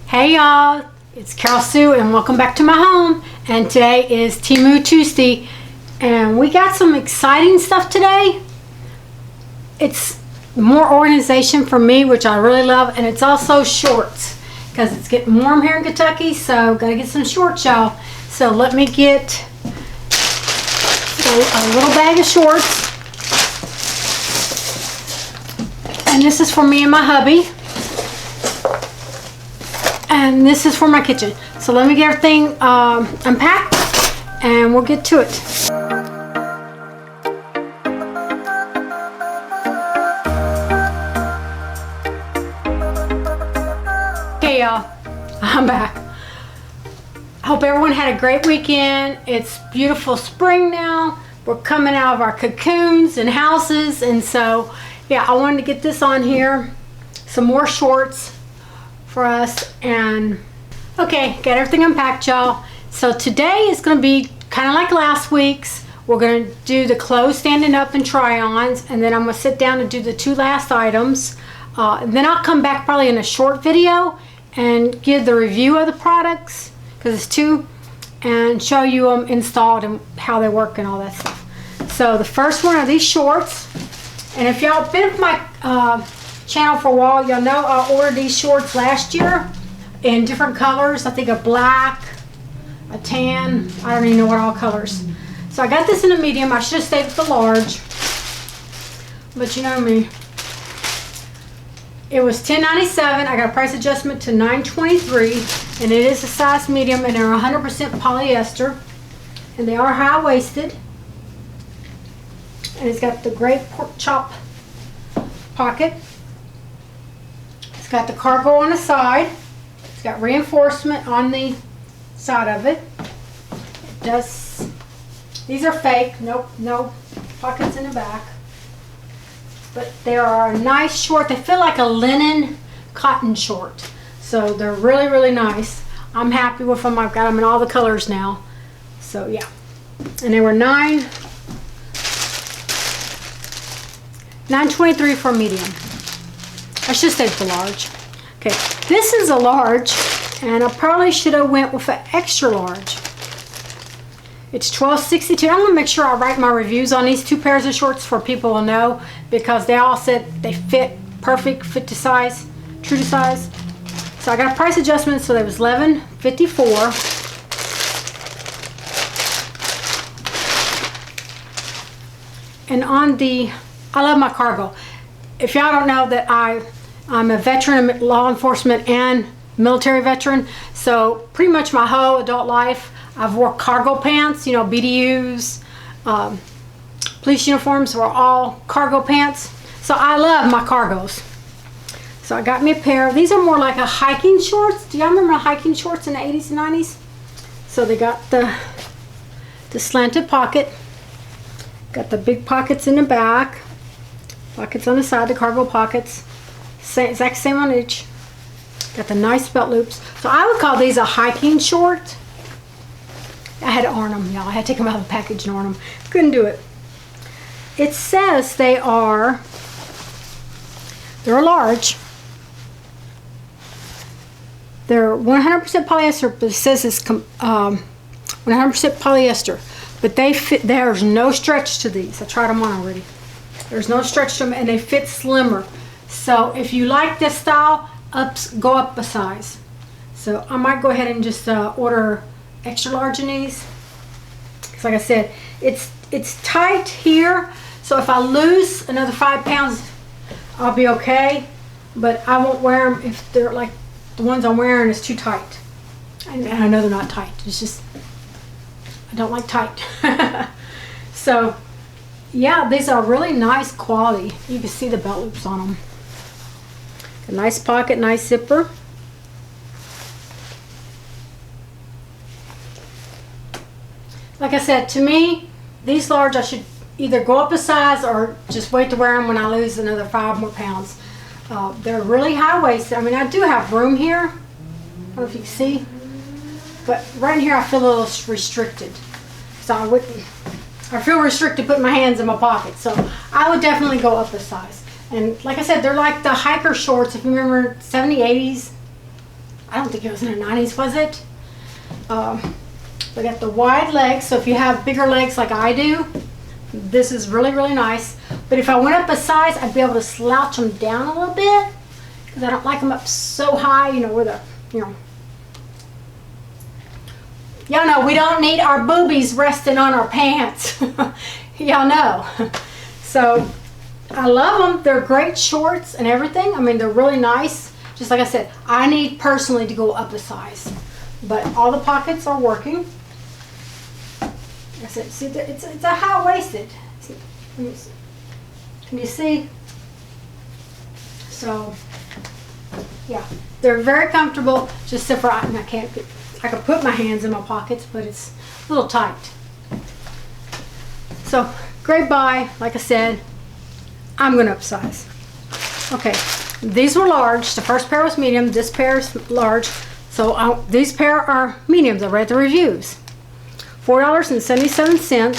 Hey y'all, it's Carolsue and welcome back to my home. And today is Temu Tuesday and we got some exciting stuff today. It's more organization for me, which I really love, and it's also shorts because it's getting warm here in Kentucky, so gotta get some shorts, y'all. So let me get a little bag of shorts, and this is for me and my hubby. And this is for my kitchen. So let me get everything unpacked and we'll get to it. Okay y'all, I'm back. I hope everyone had a great weekend. It's beautiful spring now. We're coming out of our cocoons and houses, and so yeah, I wanted to get this on here. Some more shorts for us. And okay, got everything unpacked, y'all. So today is going to be kind of like last week's. We're going to do the clothes standing up and try-ons, and then I'm going to sit down and do the two last items. And then I'll come back probably in a short video and give the review of the products, because it's two, and show you them installed and how they work and all that stuff. So the first one are these shorts, and if y'all been with my channel for a while, y'all know I ordered these shorts last year in different colors. I think a black, a tan, I don't even know what all colors. So I got this in a medium. I should have stayed with the large, but you know me. It was $10.97. I got a price adjustment to $9.23, and it is a size medium, and they're 100% polyester, and they are high-waisted, and it's got the great pork chop pocket. It's got the cargo on the side. It's got reinforcement on the side of it. It does. These are fake. Nope, no pockets in the back. But they are a nice short. They feel like a linen cotton short. So they're really, really nice. I'm happy with them. I've got them in all the colors now. So yeah. And they were $9.23 for medium. I should stay with the large. Okay, this is a large, and I probably should have went with an extra large. It's $12.62. I'm gonna make sure I write my reviews on these two pairs of shorts for people to know, because they all said they fit perfect, fit to size, true to size. So I got a price adjustment, so that was $11.54. And on the, I love my cargo. If y'all don't know that I'm a veteran, law enforcement and military veteran, so pretty much my whole adult life I've worn cargo pants, you know, BDUs, police uniforms were all cargo pants. So I love my cargos. So I got me a pair. These are more like a hiking shorts. Do y'all remember hiking shorts in the 80s and 90s? So they got the slanted pocket, got the big pockets in the back, pockets on the side, the cargo pockets, exact same on each. Got the nice belt loops. So I would call these a hiking short. I had to iron them, y'all. I had to take them out of the package and iron them. Couldn't do it. It says they're large. They're 100% polyester, but it says it's 100% polyester. But they fit. There's no stretch to these. I tried them on already. There's no stretch to them, and they fit slimmer. So if you like this style, go up a size. So I might go ahead and just order extra large in these. Because like I said, it's tight here. So if I lose another 5 pounds, I'll be okay. But I won't wear them if they're like the ones I'm wearing is too tight. And I know they're not tight. It's just, I don't like tight. So yeah, these are really nice quality. You can see the belt loops on them. A nice pocket, nice zipper. Like I said, to me, these large, I should either go up a size or just wait to wear them when I lose another 5 more pounds. They're really high-waisted. I mean, I do have room here. I don't know if you can see. But right in here, I feel a little restricted. So I feel restricted putting my hands in my pocket. So I would definitely go up a size. And like I said, they're like the hiker shorts, if you remember 70s, 80s. I don't think it was in the 90s, was it? We got the wide legs, so if you have bigger legs like I do, this is really, really nice. But if I went up a size, I'd be able to slouch them down a little bit, because I don't like them up so high, you know, where the, you know. Y'all know we don't need our boobies resting on our pants. Y'all know. So I love them. They're great shorts and everything. I mean, they're really nice. Just like I said, I need personally to go up a size, but all the pockets are working. Like I said, see, it's a high-waisted. Can you see? So, yeah, they're very comfortable. Just except for I can't. I can put my hands in my pockets, but it's a little tight. So, great buy. Like I said, I'm going to upsize. Okay, these were large. The first pair was medium. This pair is large. So these pair are mediums. I read the reviews. $4.77.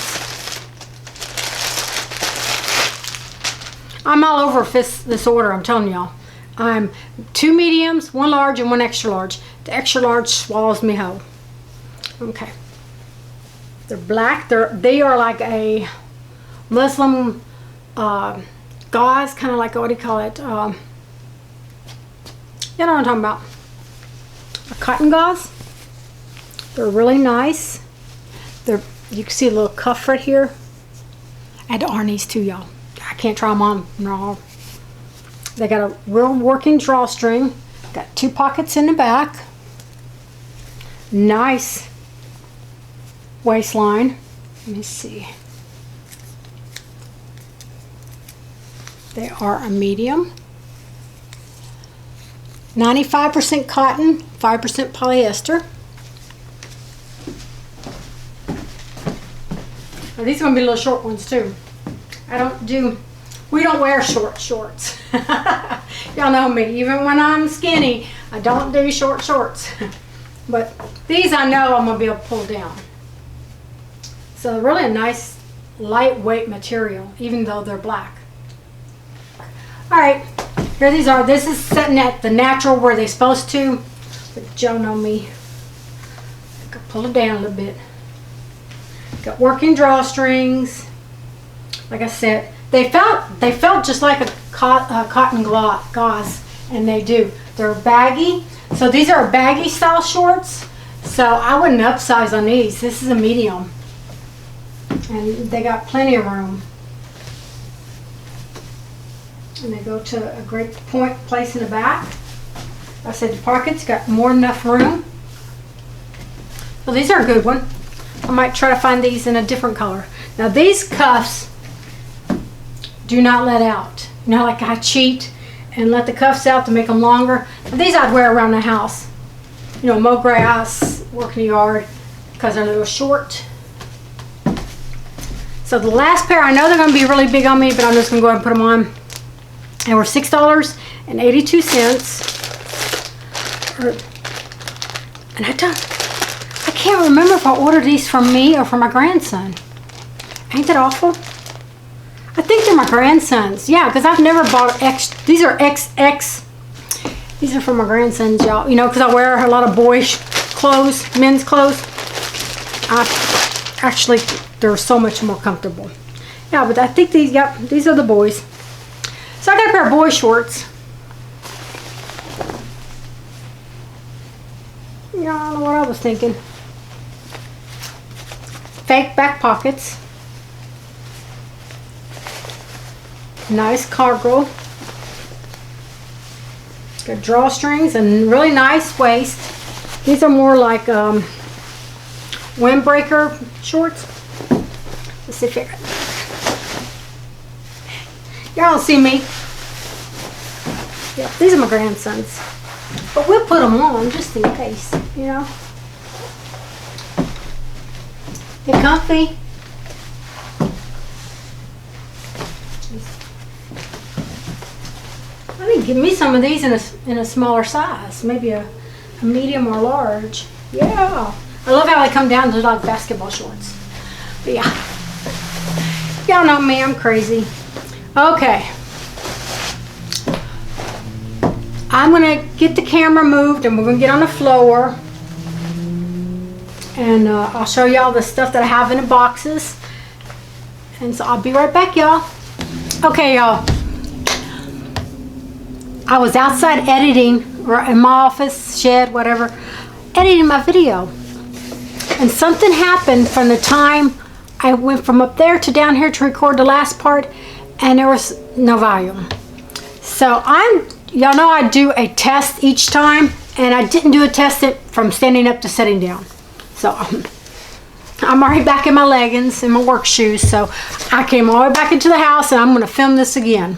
I'm all over this order, I'm telling y'all. I'm 2 mediums, 1 large, and 1 extra large. The extra large swallows me whole. Okay. They're black. They are like a Muslim gauze, kind of like, what do you call it? You know what I'm talking about. A cotton gauze. They're really nice. You can see a little cuff right here. I had to iron these too, y'all. I can't try them on. No. They got a real working drawstring. Got 2 pockets in the back. Nice waistline. Let me see. They are a medium. 95% cotton, 5% polyester. Now, these are going to be little short ones too. We don't wear short shorts. Y'all know me. Even when I'm skinny, I don't do short shorts. But these I know I'm going to be able to pull down. So they're really a nice lightweight material, even though they're black. Alright, here these are. This is sitting at the natural where they're supposed to. But y'all know me. I can pull it down a little bit. Got working drawstrings. Like I said, they felt just like a cotton gauze, and they do. They're baggy. So these are baggy style shorts. So I wouldn't upsize on these. This is a medium. And they got plenty of room. And they go to a great place in the back. Like I said, the pockets got more than enough room. Well, these are a good one. I might try to find these in a different color. Now these cuffs do not let out. You know, like I cheat and let the cuffs out to make them longer. Now, these I'd wear around the house. You know, mow grass, work in the yard, because they're a little short. So the last pair, I know they're going to be really big on me, but I'm just going to go ahead and put them on. And we're $6.82. And I can't remember if I ordered these from me or from my grandson. Ain't that awful? I think they're my grandsons. Yeah, because I've never bought these are XX. These are for my grandsons, y'all. You know, because I wear a lot of boyish clothes, men's clothes. Actually, they're so much more comfortable. Yeah, but I think these are the boys. So I got a pair of boy shorts. Yeah, I don't know what I was thinking. Fake back pockets. Nice cargo. Got drawstrings and really nice waist. These are more like windbreaker shorts. Let's see if y'all don't see me. Yeah, these are my grandsons. But we'll put them on just in case, you know. They're comfy. I think give me some of these in a smaller size, maybe a medium or large. Yeah, I love how they come down to like basketball shorts. But yeah, y'all know me, I'm crazy. Okay, I'm gonna get the camera moved and we're gonna get on the floor. And I'll show you all the stuff that I have in the boxes. And so I'll be right back, y'all. Okay, y'all. I was outside editing, or in my office, shed, whatever, editing my video. And something happened from the time I went from up there to down here to record the last part, and there was no volume. So y'all know I do a test each time, and I didn't do a test from standing up to sitting down. So I'm already back in my leggings and my work shoes, so I came all the way back into the house and I'm going to film this again.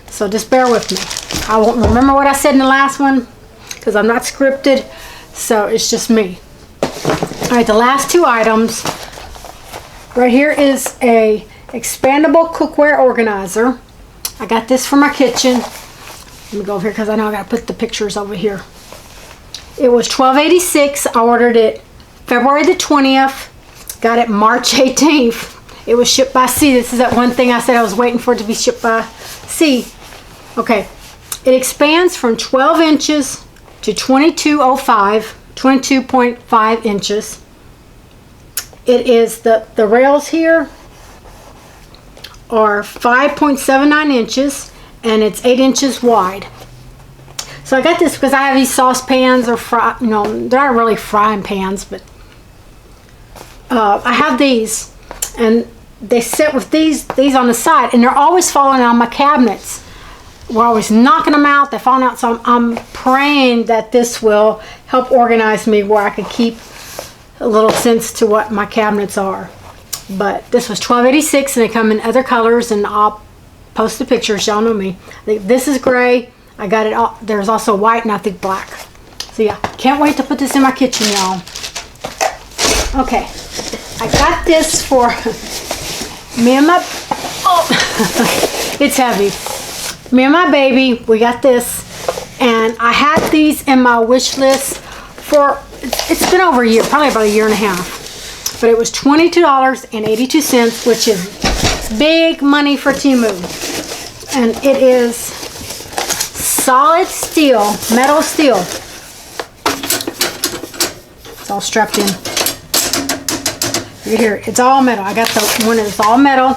So just bear with me. I won't remember what I said in the last one because I'm not scripted, so it's just me. Alright, the last two items. Right here is a expandable cookware organizer. I got this for my kitchen. Let me go over here because I know I got to put the pictures over here. It was $12.86. I ordered it February the 20th, got it March 18th. It was shipped by sea. This is that one thing I said I was waiting for it to be shipped by sea. Okay, it expands from 12 inches to 22.5 inches. It is the rails here are 5.79 inches and it's 8 inches wide. So I got this because I have these saucepans or they're not really frying pans, but I have these, and they sit with these on the side, and they're always falling on my cabinets. We're always knocking them out. They're falling out, so I'm praying that this will help organize me where I can keep a little sense to what my cabinets are. But this was $12.86, and they come in other colors, and I'll post the pictures. Y'all know me. This is gray. I got it all. There's also white and I think black. So yeah, can't wait to put this in my kitchen, y'all. Okay, I got this for me and my, it's heavy. Me and my baby, we got this, and I had these in my wish list for, it's been over a year, probably about a year and a half. But it was $22.82, which is big money for Temu. And it is solid steel, metal steel. It's all strapped in. Here, it's all metal. I got the one that's all metal.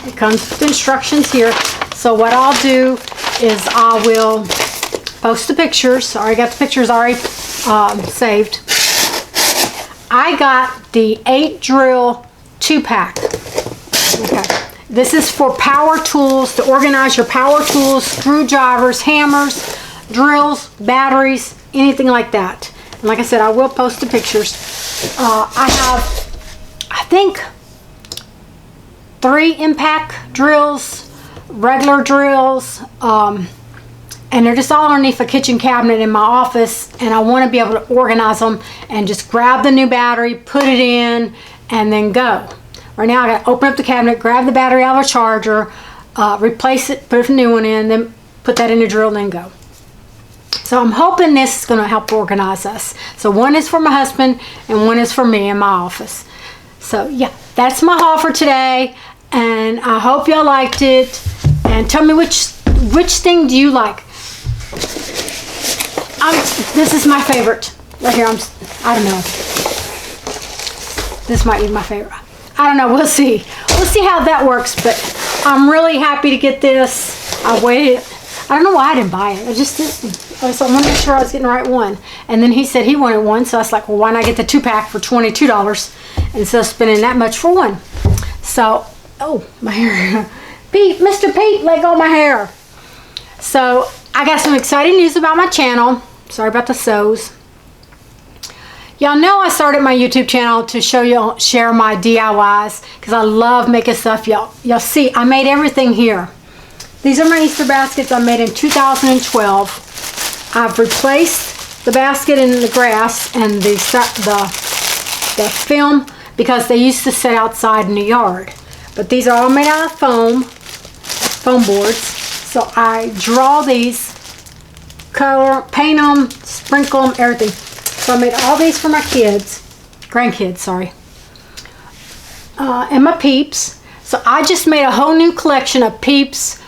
It comes with instructions here. So what I'll do is I will post the pictures. I already got the pictures already saved. I got the 8 drill 2-pack. Okay. This is for power tools, to organize your power tools, screwdrivers, hammers, drills, batteries, anything like that. And like I said, I will post the pictures. I have, I think, 3 impact drills, regular drills, and they're just all underneath a kitchen cabinet in my office, and I want to be able to organize them and just grab the new battery, put it in, and then go. Right now I got to open up the cabinet, grab the battery out of a charger, replace it, put a new one in, then put that in the drill, and then go. So I'm hoping this is going to help organize us. So one is for my husband and one is for me in my office. So yeah, that's my haul for today, and I hope y'all liked it. And tell me which thing do you like? This is my favorite right here. I don't know. This might be my favorite. I don't know. We'll see. We'll see how that works. But I'm really happy to get this. I waited. I don't know why I didn't buy it. I just didn't. So I wanted to make sure I was getting the right one. And then he said he wanted one, so I was like, well, why not get the 2-pack for $22 instead of spending that much for one? So, oh, my hair. Pete, Mr. Pete, let go of my hair. So I got some exciting news about my channel. Sorry about the sews. Y'all know I started my YouTube channel to share my DIYs because I love making stuff. Y'all see, I made everything here. These are my Easter baskets I made in 2012. I've replaced the basket in the grass and the film because they used to sit outside in the yard. But these are all made out of foam boards. So I draw these, color, paint them, sprinkle them, everything. So I made all these for my grandkids, sorry. And my peeps. So I just made a whole new collection of peeps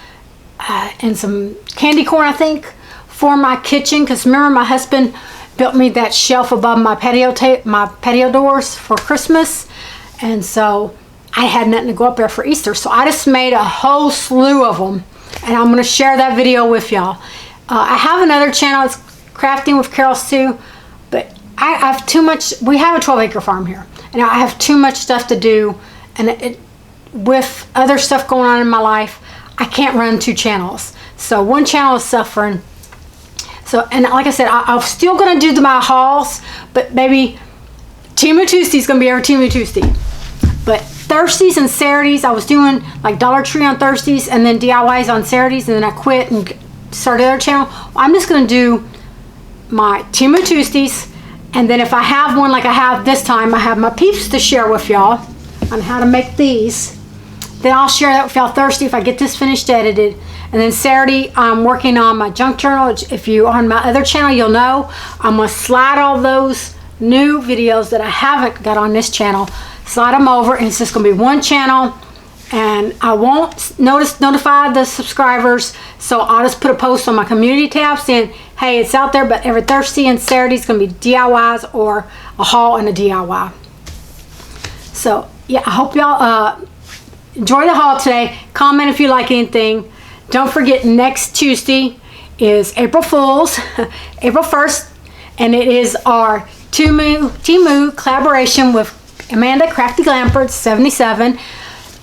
and some candy corn, I think, for my kitchen, because remember my husband built me that shelf above my patio doors for Christmas, and so I had nothing to go up there for Easter, so I just made a whole slew of them, and I'm going to share that video with y'all. I have another channel, it's Crafting with Carolsue, but I have too much. We have a 12-acre farm here, and I have too much stuff to do, and with other stuff going on in my life, I can't run 2 channels. So one channel is suffering. So, and like I said, I'm still going to do my hauls, but maybe Temu Tuesday is going to be every Temu Tuesday. But Thursdays and Saturdays, I was doing like Dollar Tree on Thursdays and then DIYs on Saturdays, and then I quit and started another channel. I'm just going to do my Temu Tuesdays, and then if I have one like I have this time, I have my peeps to share with y'all on how to make these. Then I'll share that with y'all Thursday if I get this finished edited. And then Saturday, I'm working on my junk journal. If you on my other channel, you'll know I'm going to slide all those new videos that I haven't got on this channel, slide them over, and it's just going to be one channel. And I won't notify the subscribers, so I'll just put a post on my community tab saying, hey, it's out there, but every Thursday and Saturday is going to be DIYs or a haul and a DIY. So yeah, I hope y'all enjoy the haul today. Comment if you like anything. Don't forget, next Tuesday is April Fool's, April 1st, and it is our Temu collaboration with Amanda Crafty Glamford 77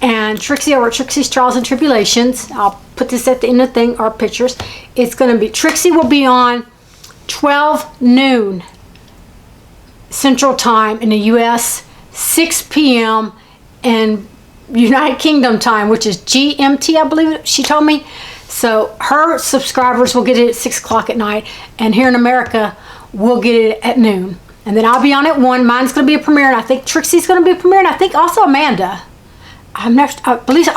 and Trixie over at Trixie's Trials and Tribulations. I'll put this at the end of the thing, our pictures. It's going to be, Trixie will be on 12 noon Central Time in the U.S., 6 p.m. in United Kingdom time, which is GMT, I believe she told me. So her subscribers will get it at 6 o'clock at night, and here in America we'll get it at noon. And then I'll be on at 1. Mine's going to be a premiere, and I think Trixie's going to be a premiere, and I think also Amanda. I believe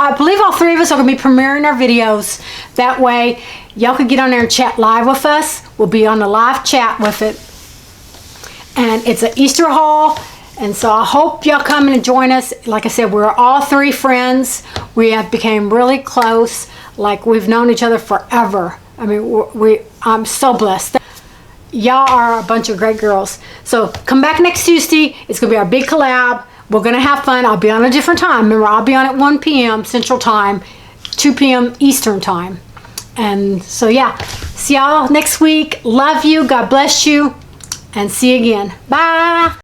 all 3 of us are going to be premiering our videos. That way y'all can get on there and chat live with us. We'll be on the live chat with it. And it's an Easter haul. And so I hope y'all come and join us. Like I said, we're all 3 friends. We have become really close, like we've known each other forever. I mean, I'm so blessed. Y'all are a bunch of great girls. So come back next Tuesday. It's going to be our big collab. We're going to have fun. I'll be on a different time. Remember, I'll be on at 1 p.m. Central Time, 2 p.m. Eastern Time. And so yeah, see y'all next week. Love you. God bless you. And see you again. Bye.